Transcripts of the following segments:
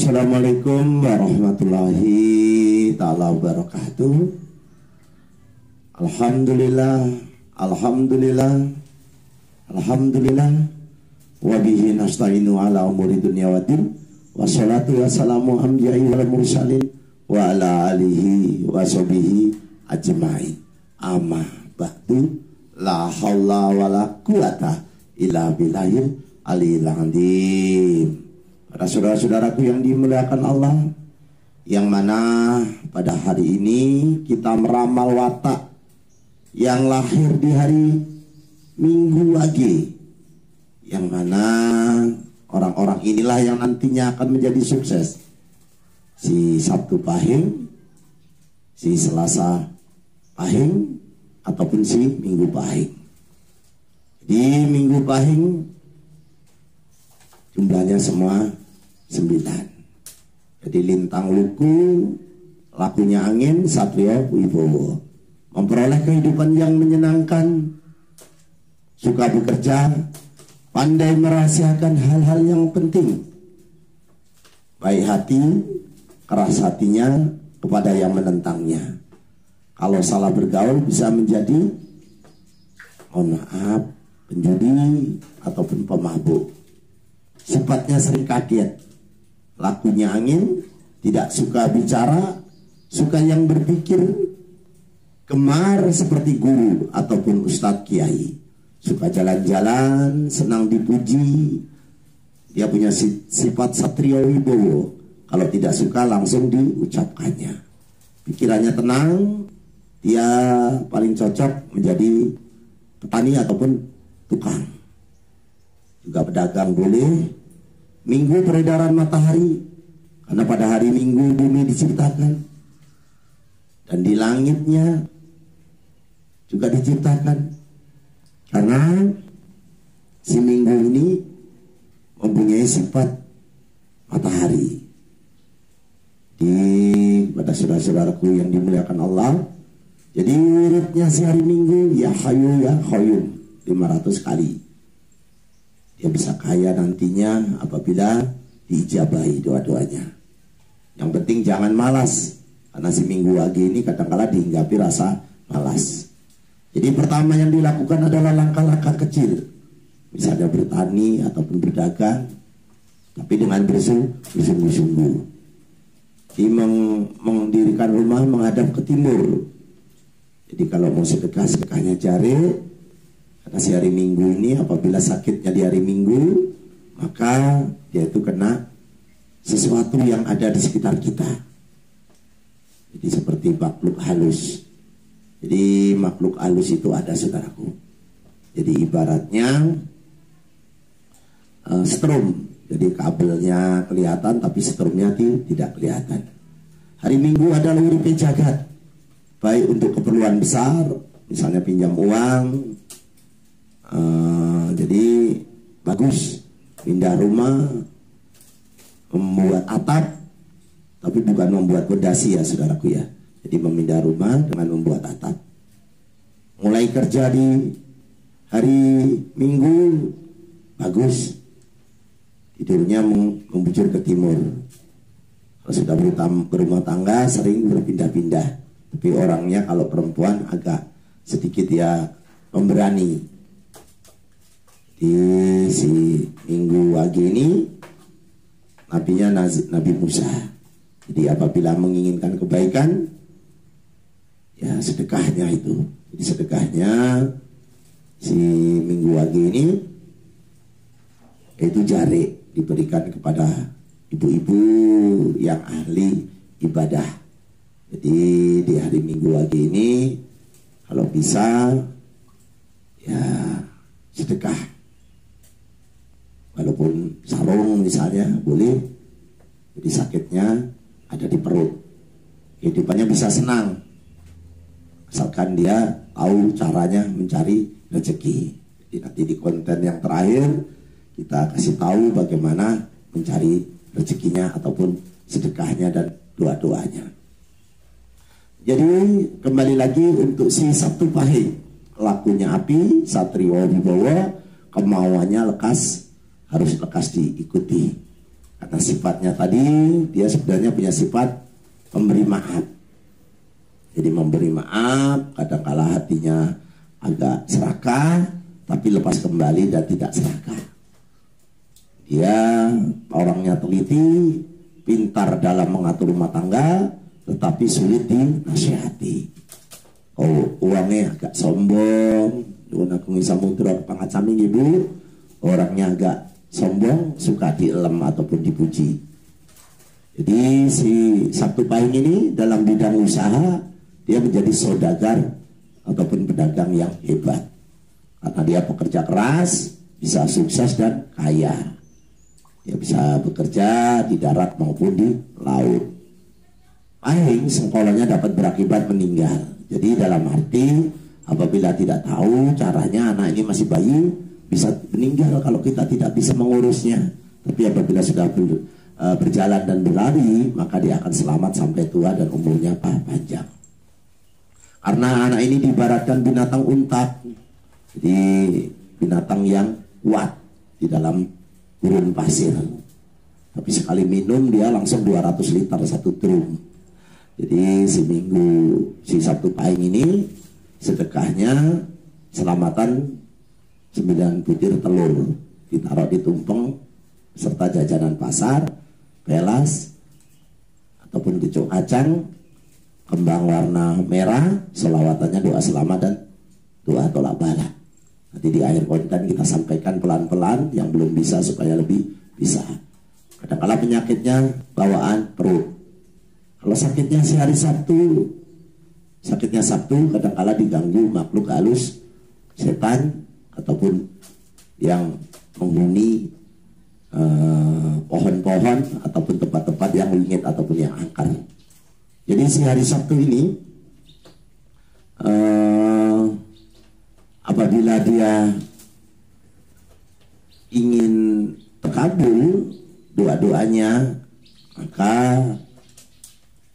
Assalamualaikum warahmatullahi ta'ala wabarakatuh. Alhamdulillah, alhamdulillah, alhamdulillah. Wabihi nasta'inu ala umuri dunia wa din. Wassalatu wassalamu amjai wal mursalin wa ala alihi wa sahbihi ajma'in. Amma ba'du, la hawla wa la quwata illa billahil aliyil azim. Para saudara-saudaraku yang dimuliakan Allah, yang mana pada hari ini kita meramal watak yang lahir di hari Minggu Wage, yang mana orang-orang inilah yang nantinya akan menjadi sukses. Si Sabtu Pahing, si Selasa Pahing, ataupun si Minggu Pahing. Di Minggu Pahing jumlahnya semua 9. Jadi lintang luku, lakunya angin, Satrio Wibowo. Memperoleh kehidupan yang menyenangkan, suka bekerja, pandai merahasiakan hal-hal yang penting, baik hati, keras hatinya kepada yang menentangnya. Kalau salah bergaul bisa menjadi, mohon maaf, penjudi ataupun pemabuk. Sifatnya sering kaget, lakunya angin, tidak suka bicara, suka yang berpikir, gemar seperti guru ataupun ustadz kiai, suka jalan-jalan, senang dipuji. Dia punya sifat Satrio Wibowo, kalau tidak suka langsung diucapkannya. Pikirannya tenang, dia paling cocok menjadi petani ataupun tukang. Juga pedagang boleh. Minggu peredaran matahari, karena pada hari Minggu bumi diciptakan, dan di langitnya juga diciptakan. Karena si Minggu ini mempunyai sifat matahari. Pada saudara-saudaraku yang dimuliakan Allah, jadi wiridnya si hari Minggu, ya hayu ya qayyum 500 kali. Dia bisa kaya nantinya apabila diijabahi doa-doanya. Yang penting jangan malas, karena si Minggu Wage ini kadang-kala dihinggapi rasa malas. Jadi pertama yang dilakukan adalah langkah-langkah kecil, misalnya bertani ataupun berdagang, tapi dengan bersungguh-sungguh. Jadi mendirikan rumah menghadap ke timur. Jadi kalau mau sedekahnya cari. Karena si hari Minggu ini apabila sakitnya di hari Minggu, maka dia itu kena sesuatu yang ada di sekitar kita. Jadi seperti makhluk halus. Jadi makhluk halus itu ada, saudaraku. Jadi ibaratnya strum. Jadi kabelnya kelihatan tapi strumnya tidak kelihatan. Hari Minggu adalah urip jagat. Baik untuk keperluan besar, misalnya pinjam uang. Jadi bagus pindah rumah, membuat atap, tapi bukan membuat fondasi ya saudaraku ya. Jadi memindah rumah dengan membuat atap. Mulai kerja di hari Minggu bagus, tidurnya membujur ke timur. Kalau sudah berumah tangga sering berpindah-pindah, tapi orangnya kalau perempuan agak sedikit ya pemberani. Di si Minggu Wage ini nabinya Nabi Musa. Jadi apabila menginginkan kebaikan, ya sedekahnya itu. Jadi sedekahnya si Minggu Wage ini yaitu jari diberikan kepada ibu-ibu yang ahli ibadah. Jadi di hari Minggu Wage ini kalau bisa ya sedekah. Walaupun sarung misalnya boleh, jadi sakitnya ada di perut, kehidupannya bisa senang asalkan dia tahu caranya mencari rezeki. Jadi nanti di konten yang terakhir kita kasih tahu bagaimana mencari rezekinya ataupun sedekahnya dan doa-doanya. Jadi kembali lagi untuk si Sabtu Pahing, lakunya api, Satrio Wibowo, kemauannya lekas, harus lekas diikuti. Karena sifatnya tadi dia sebenarnya punya sifat memberi maaf. Jadi memberi maaf, kadang-kala hatinya agak serakah, tapi lepas kembali dan tidak serakah. Dia orangnya teliti, pintar dalam mengatur rumah tangga, tetapi sulit dinasihati. Oh, uangnya agak sombong, aku samudra pangacami ibu, orangnya agak sombong, suka dielem ataupun dipuji. Jadi si Sabtu Pahing ini dalam bidang usaha dia menjadi saudagar ataupun pedagang yang hebat. Karena dia pekerja keras, bisa sukses dan kaya. Dia bisa bekerja di darat maupun di laut. Pahing sengkolanya dapat berakibat meninggal. Jadi dalam arti apabila tidak tahu caranya, anak ini masih bayi, bisa meninggal kalau kita tidak bisa mengurusnya. Tapi apabila sudah berjalan dan berlari, maka dia akan selamat sampai tua dan umurnya panjang. Karena anak ini diibaratkan binatang untak, jadi binatang yang kuat di dalam gurun pasir. Tapi sekali minum dia langsung 200 liter satu drum. Jadi si Sabtu Pahing ini sedekahnya selamatan 9 butir telur, ditaruh di tumpeng serta jajanan pasar, pelas ataupun kecok kacang, kembang warna merah, selawatannya doa selamat dan doa tolak bala. Nanti di akhir konten kita sampaikan pelan-pelan yang belum bisa supaya lebih bisa. Kadang-kala penyakitnya bawaan perut. Kalau sakitnya si hari Sabtu, sakitnya Sabtu kadang-kala diganggu makhluk halus, setan ataupun yang menghuni pohon-pohon ataupun tempat-tempat yang wingit ataupun yang angker. Jadi si hari Sabtu ini apabila dia ingin terkabul doa-doanya, maka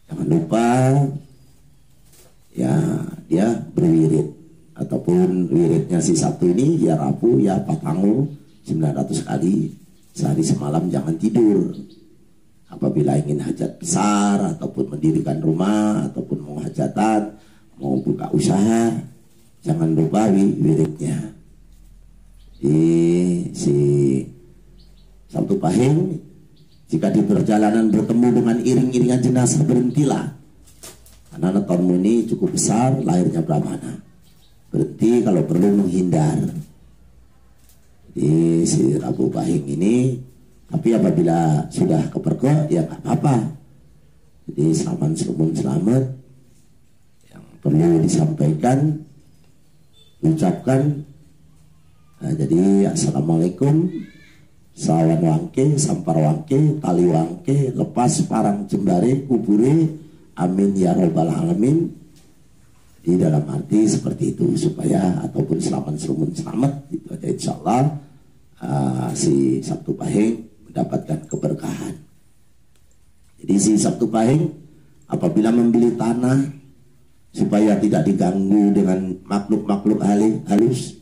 jangan lupa ya dia berwirid ataupun wiridnya si Sabtu ini ya Rabu ya Patangu 900 kali sehari semalam, jangan tidur. Apabila ingin hajat besar ataupun mendirikan rumah ataupun mau hajatan, mau buka usaha, jangan lupa wiridnya. Di si Sabtu Pahing, jika di perjalanan bertemu dengan iring-iringan jenazah, berhentilah. Karena netonmu ini cukup besar, lahirnya Brahmana. Berhenti kalau perlu menghindar. Jadi si Rabu Pahing ini, tapi apabila sudah kepergok ya nggak apa-apa. Jadi selamat. Yang perlu disampaikan, ucapkan. Nah, jadi assalamualaikum, sawan wangke, sampar wangke, tali wangke, lepas parang jembare, kubure, amin ya robbal alamin. Di dalam arti seperti itu supaya ataupun selamat itu aja insyaallah si Sabtu Pahing mendapatkan keberkahan. Jadi si Sabtu Pahing apabila membeli tanah supaya tidak diganggu dengan makhluk-makhluk halus,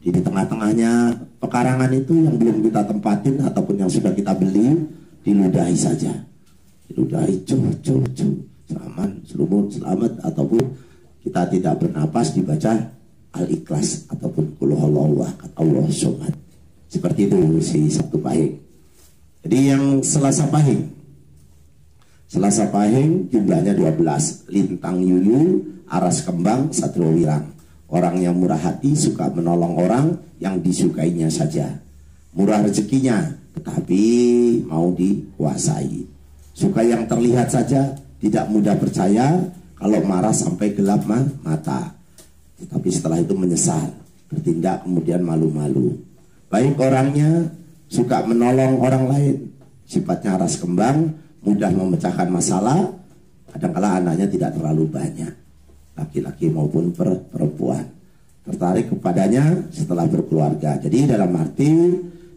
jadi di tengah-tengahnya pekarangan itu yang belum kita tempatin ataupun yang sudah kita beli, diludahi saja, diludahi selamat ataupun kita tidak bernapas, dibaca Al-Ikhlas ataupun Qul huwallahu ahad Allahu somad. Seperti itu si Sabtu Pahing. Jadi yang Selasa Pahing jumlahnya 12. Lintang yuyu, aras kembang, satrio wirang. Orang yang murah hati, suka menolong orang yang disukainya saja. Murah rezekinya, tetapi mau dikuasai. Suka yang terlihat saja, tidak mudah percaya, kalau marah sampai gelap mata. Tetapi setelah itu menyesal, bertindak kemudian malu-malu. Baik orangnya, suka menolong orang lain, sifatnya aras kembang, mudah memecahkan masalah. Kadang-kala anaknya tidak terlalu banyak, laki-laki maupun perempuan, tertarik kepadanya setelah berkeluarga. Jadi dalam arti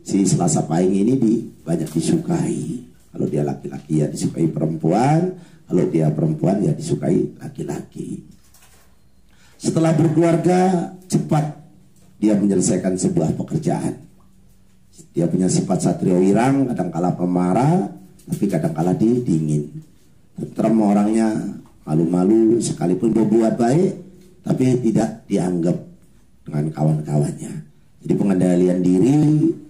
si Selasa Pahing ini banyak disukai. Kalau dia laki-laki ya disukai perempuan, kalau dia perempuan ya disukai laki-laki. Setelah berkeluarga cepat dia menyelesaikan sebuah pekerjaan. Dia punya sifat satrio wirang, kadangkala pemarah, tapi kadangkala dingin. Tentrem orangnya, malu-malu, sekalipun berbuat baik, tapi tidak dianggap dengan kawan-kawannya. Jadi pengendalian diri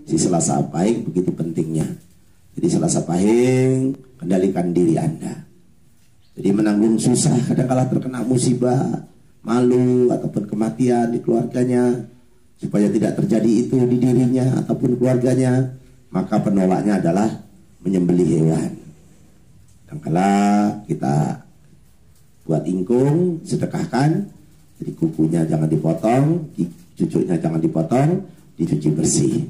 si Selasa Pahing begitu pentingnya. Jadi Selasa Pahing, kendalikan diri Anda. Jadi menanggung susah, kadangkala terkena musibah, malu ataupun kematian di keluarganya, supaya tidak terjadi itu di dirinya ataupun keluarganya, maka penolaknya adalah menyembelih hewan. Dan kala kita buat ingkung, sedekahkan, jadi kukunya jangan dipotong, cucuknya jangan dipotong, dicuci bersih,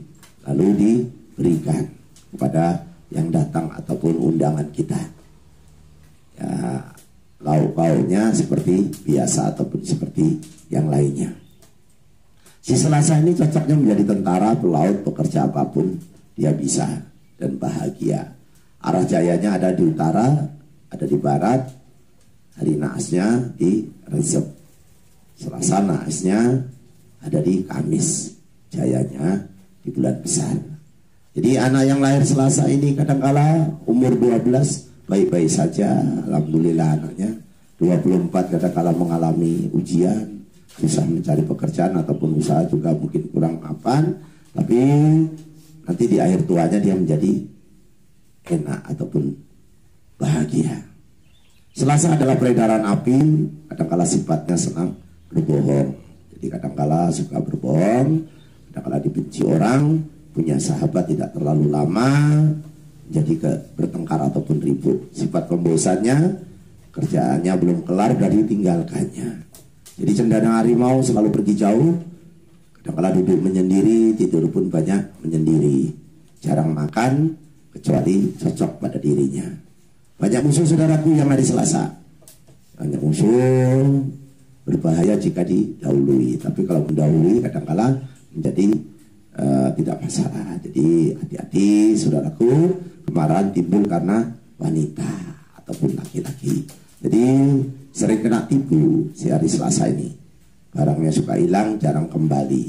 lalu diberikan kepada yang datang ataupun undangan kita. Ya, lauk pauknya seperti biasa ataupun seperti yang lainnya. Si Selasa ini cocoknya menjadi tentara, pelaut, pekerja apapun dia bisa dan bahagia. Arah jayanya ada di utara, ada di barat. Hari naasnya di Rejab. Selasa naasnya ada di Kamis. Jayanya di bulan besar. Jadi anak yang lahir Selasa ini kadangkala umur 12 baik-baik saja, alhamdulillah anaknya. 24 kadangkala mengalami ujian, susah mencari pekerjaan ataupun usaha juga mungkin kurang mapan, tapi nanti di akhir tuanya dia menjadi enak ataupun bahagia. Selasa adalah peredaran api, kadangkala sifatnya senang berbohong. Jadi kadangkala suka berbohong, kadangkala dibenci orang, punya sahabat tidak terlalu lama, jadi bertengkar ataupun ribut. Sifat pembosannya, kerjaannya belum kelar dari tinggalkannya. Jadi cendana harimau selalu pergi jauh, kadangkala duduk menyendiri, tidur pun banyak menyendiri, jarang makan kecuali cocok pada dirinya. Banyak musuh saudaraku yang hari Selasa, banyak musuh berbahaya jika didahului, tapi kalau mendahului kadangkala menjadi tidak masalah. Jadi hati-hati saudaraku, kemarahan timbul karena wanita ataupun laki-laki. Jadi sering kena tipu si hari Selasa ini. Barangnya suka hilang, jarang kembali.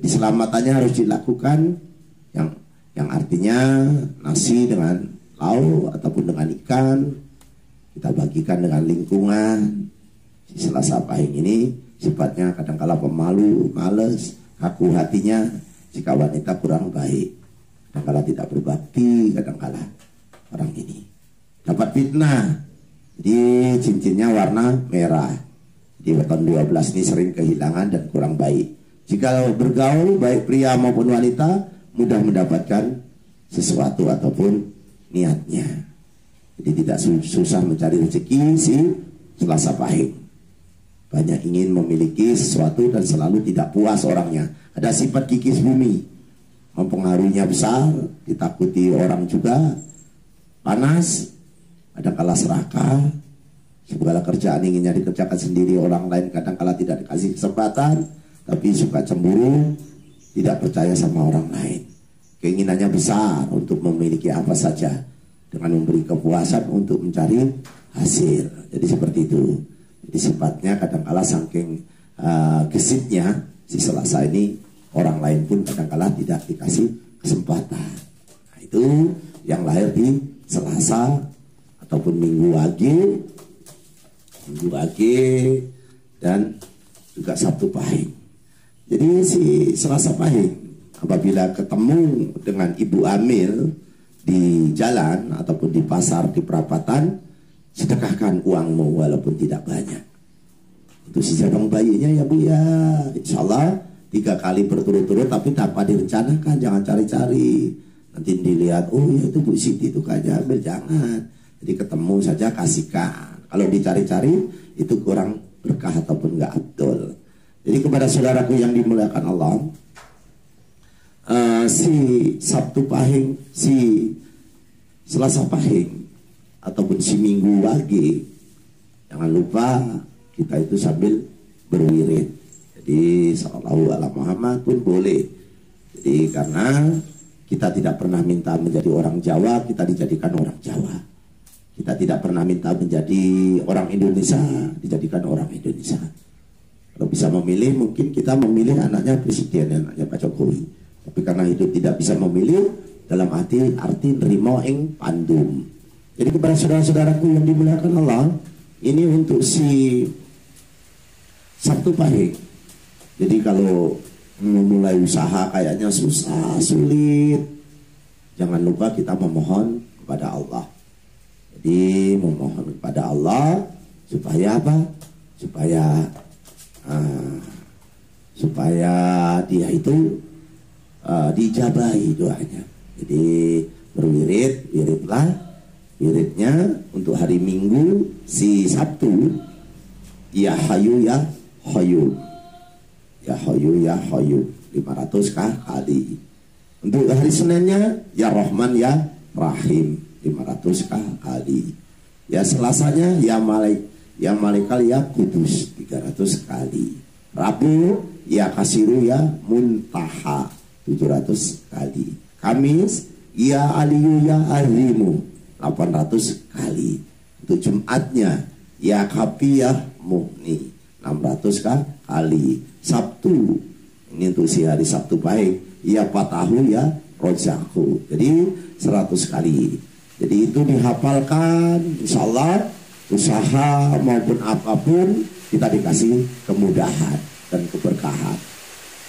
Jadi selamatannya harus dilakukan yang artinya nasi dengan lauk ataupun dengan ikan. Kita bagikan dengan lingkungan. Si Selasa Pahing ini sifatnya kadangkala pemalu, males, kaku hatinya. Jika wanita kurang baik, kadangkala tidak berbakti, kadangkala orang ini dapat fitnah. Jadi cincinnya warna merah. Di weton 12 ini sering kehilangan dan kurang baik. Jika bergaul baik pria maupun wanita, mudah mendapatkan sesuatu ataupun niatnya. Jadi tidak susah mencari rezeki si Selasa Pahing. Banyak ingin memiliki sesuatu dan selalu tidak puas orangnya. Ada sifat kikis bumi, mempengaruhinya besar, ditakuti orang juga, panas, kadangkala serakah, segala kerjaan inginnya dikerjakan sendiri, orang lain kadangkala tidak dikasih kesempatan, tapi suka cemburu, tidak percaya sama orang lain. Keinginannya besar untuk memiliki apa saja, dengan memberi kepuasan untuk mencari hasil. Jadi seperti itu. Jadi sifatnya kadangkala saking gesitnya si Selasa ini, orang lain pun kadangkala tidak dikasih kesempatan. Nah, itu yang lahir di Selasa ataupun Minggu Wage dan juga Sabtu Pahing. Jadi si Selasa Pahing apabila ketemu dengan ibu hamil di jalan ataupun di pasar, di perapatan, sedekahkan uangmu walaupun tidak banyak. Untuk si jabang bayinya ya Bu ya, insya Allah 3 kali berturut-turut, tapi tanpa direncanakan, jangan cari-cari. Nanti dilihat, oh ya itu Bu Siti itu kayaknya ambil, jangan. Jadi ketemu saja kasihkan. Kalau dicari-cari itu kurang berkah ataupun nggak abdul. Jadi kepada saudaraku yang dimuliakan Allah, si Sabtu Pahing, si Selasa Pahing ataupun si Minggu Wage, jangan lupa kita itu sambil berwirid. Jadi sallallahu ala Muhammad pun boleh. Jadi karena kita tidak pernah minta menjadi orang Jawa, kita dijadikan orang Jawa. Kita tidak pernah minta menjadi orang Indonesia, dijadikan orang Indonesia. Kalau bisa memilih, mungkin kita memilih anaknya presiden, anaknya Pak Jokowi. Tapi karena hidup tidak bisa memilih, dalam arti nerimo ing pandum. Jadi kepada saudara-saudaraku yang dimuliakan Allah, ini untuk si Sabtu Pahing. Jadi kalau memulai usaha kayaknya susah, sulit, jangan lupa kita memohon kepada Allah. Jadi memohon kepada Allah supaya apa? Supaya dia itu diijabahi doanya. Jadi wiridnya untuk hari Minggu si Sabtu, ya hayu ya hayu, ya hayu ya hayu 500 kali. Untuk hari Seninnya ya Rahman ya Rahim 500 kali. Ya Selasanya ya Malikal ya Kudus 300 kali. Rabu ya Kasiru ya Muntaha 700 kali. Kamis ya Aliyu ya Azimu 800 kali. Untuk Jumatnya ya Kapi ya Muhni 600 kali. Sabtu ini untuk si hari Sabtu Pahing ya Fatahu ya Rojaku, jadi 100 kali. Jadi itu dihafalkan, insya Allah usaha maupun apapun kita dikasih kemudahan dan keberkahan.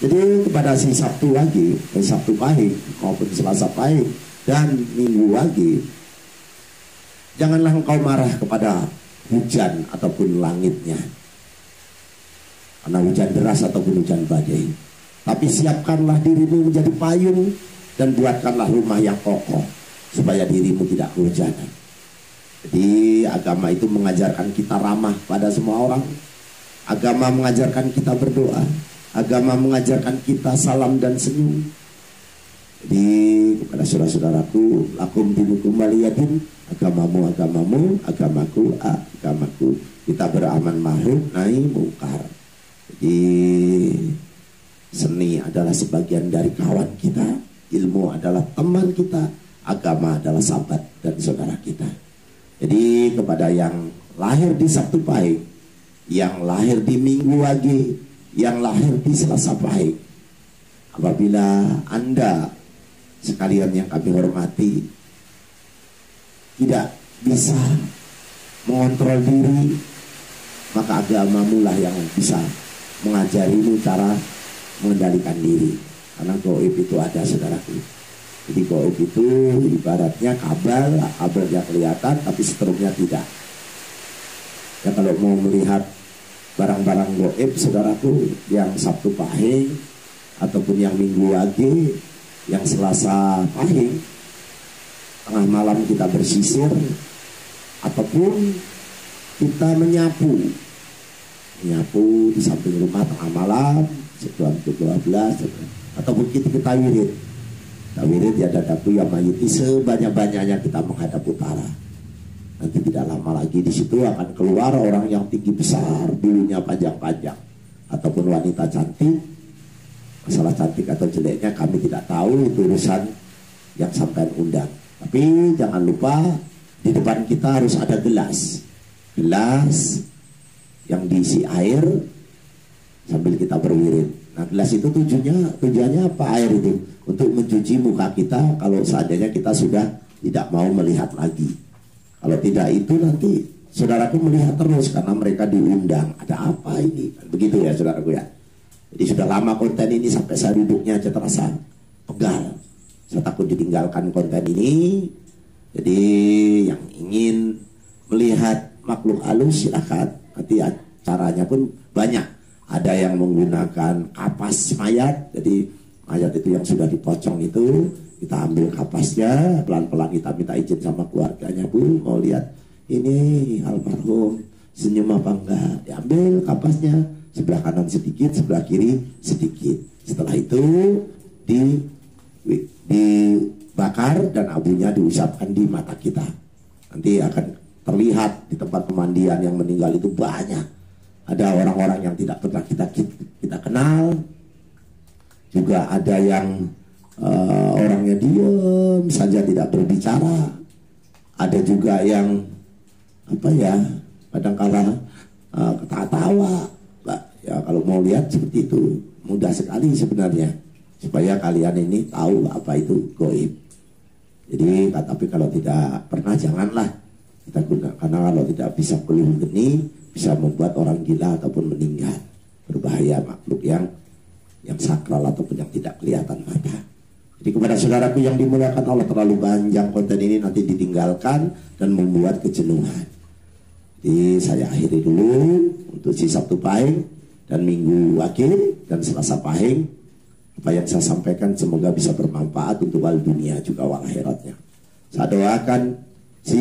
Jadi kepada si Sabtu lagi, Sabtu Pahing maupun Selasa Pahing dan Minggu lagi, janganlah engkau marah kepada hujan ataupun langitnya, karena hujan deras ataupun hujan badai. Tapi siapkanlah dirimu menjadi payung dan buatkanlah rumah yang kokoh supaya dirimu tidak kehujanan. Jadi agama itu mengajarkan kita ramah pada semua orang. Agama mengajarkan kita berdoa. Agama mengajarkan kita salam dan senyum. Jadi kepada saudara-saudaraku, lakum dinukum waliyadin, agamamu, agamaku. Kita beraman ma'ruf nahi mungkar. Jadi seni adalah sebagian dari kawan kita, ilmu adalah teman kita, agama adalah sahabat dan saudara kita. Jadi kepada yang lahir di Sabtu Pahing, yang lahir di Minggu Wage, yang lahir di Selasa Pahing, apabila Anda sekalian yang kami hormati tidak bisa mengontrol diri, maka agamamu lah yang bisa mengajarimu cara mengendalikan diri. Karena gaib itu ada, saudaraku. Jadi gaib itu ibaratnya kabelnya kelihatan tapi setrumnya tidak. Ya kalau mau melihat barang-barang gaib, saudaraku, yang Sabtu Pahing ataupun yang Minggu Wage, yang Selasa Pahing, tengah malam kita bersisir ataupun kita menyapu di samping rumah tengah malam setelah 12, ataupun kita wirid ya dadaku ya mayiti, sebanyak-banyaknya kita menghadap utara. Nanti tidak lama lagi di situ akan keluar orang yang tinggi besar, bulunya panjang-panjang, ataupun wanita cantik. Masalah cantik atau jeleknya kami tidak tahu, itu urusan yang sampai undang. Tapi jangan lupa di depan kita harus ada gelas yang diisi air sambil kita berwirid. Nah, gelas itu tujuannya apa? Air itu untuk mencuci muka kita kalau seandainya kita sudah tidak mau melihat lagi. Kalau tidak itu nanti saudaraku melihat terus karena mereka diundang. Ada apa ini? Begitu ya saudaraku ya. Jadi sudah lama konten ini sampai saya duduknya aja terasa pegal. Saya takut ditinggalkan konten ini. Jadi yang ingin melihat makhluk halus silakan. Nanti caranya pun banyak. Ada yang menggunakan kapas mayat. Jadi mayat itu yang sudah dipocong itu, kita ambil kapasnya, pelan-pelan kita minta izin sama keluarganya, Bu, mau lihat ini almarhum senyum apa enggak. Diambil kapasnya, sebelah kanan sedikit, sebelah kiri sedikit. Setelah itu dibakar dan abunya diusapkan di mata kita. Nanti akan terlihat di tempat pemandian yang meninggal itu banyak. Ada orang-orang yang tidak pernah kita kenal, juga ada yang orangnya diam saja tidak berbicara, ada juga yang kadang-kala ketawa. Ya kalau mau lihat seperti itu mudah sekali sebenarnya. supaya kalian ini tahu apa itu gaib. Jadi tapi kalau tidak pernah janganlah kita gunakan, karena kalau tidak bisa keluh geni bisa membuat orang gila ataupun meninggal, berbahaya makhluk yang sakral ataupun yang tidak kelihatan mata. Jadi kepada saudaraku yang dimuliakan Allah, terlalu panjang konten ini nanti ditinggalkan dan membuat kejenuhan. Jadi saya akhiri dulu untuk si Sabtu Pahing dan Minggu Wakil dan Selasa Pahing. Apa yang saya sampaikan semoga bisa bermanfaat untuk wal dunia juga wal akhiratnya. Saya doakan si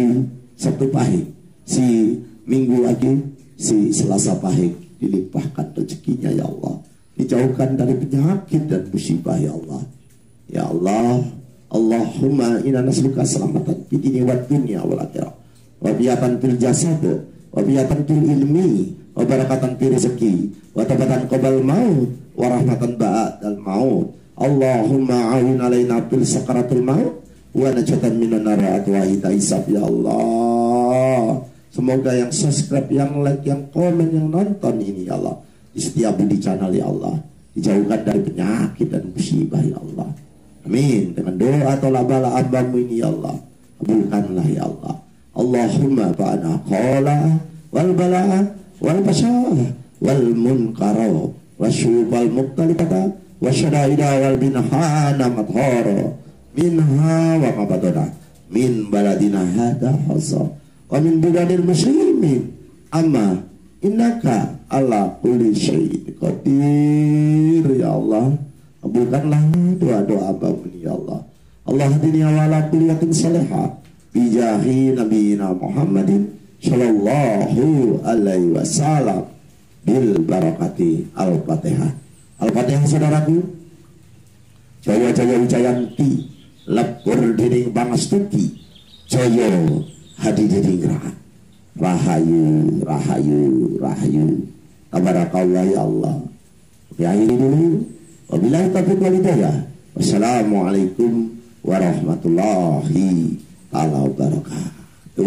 Sabtu Pahing, si Minggu Wakil, si Selasa Pahing dilimpahkan rezekinya ya Allah, dijauhkan dari penyakit dan musibah ya Allah. Ya Allah, Allahumma inna nas'aluka salamatan fid dini wad dunya wal akhirah, wa biyatan fil jasad, wa biyatan fil ilmi, wa barakatan fil rezeki, wa tabatan qabal maut, wa rahmatan ba'dal maut. Allahumma a'in alaina fil sakaratul maut, wa najatan minan nar wa hisab ya Allah. Semoga yang subscribe, yang like, yang komen, yang nonton ini ya Allah, di setiap budi channel ya Allah, dijauhkan dari penyakit dan musibah ya Allah. Amin. Dengan doa atau bala hambamu ini ya Allah, kabulkanlah ya Allah. Allahumma ba'ana qala wal bala wal basah wal munkara wasyubal muqtalibata wasyadaida wal binhana mathara minha wa mabadana min baladina hada hasa wa min biladil muslimin amma innaka ala kulli syai'in qadir ya Allah. Kabulkanlah doa-doa hambamu ya Allah. Allah hadini wa ala kulliyatin salihah bijahi nabiyina Muhammadin sallallahu alaihi wasallam bil barakati al-Fatihah. Al-Fatihah saudaraku. Jaya jaya wijayanti lepur diring pangastuti jaya hadi didingrat rahayu rahayu rahayu tabarakallah ya Allah. Ya ini dulu. Wabillahi taufiq wal hidayah. Wassalamualaikum warahmatullahi wabarakatuh.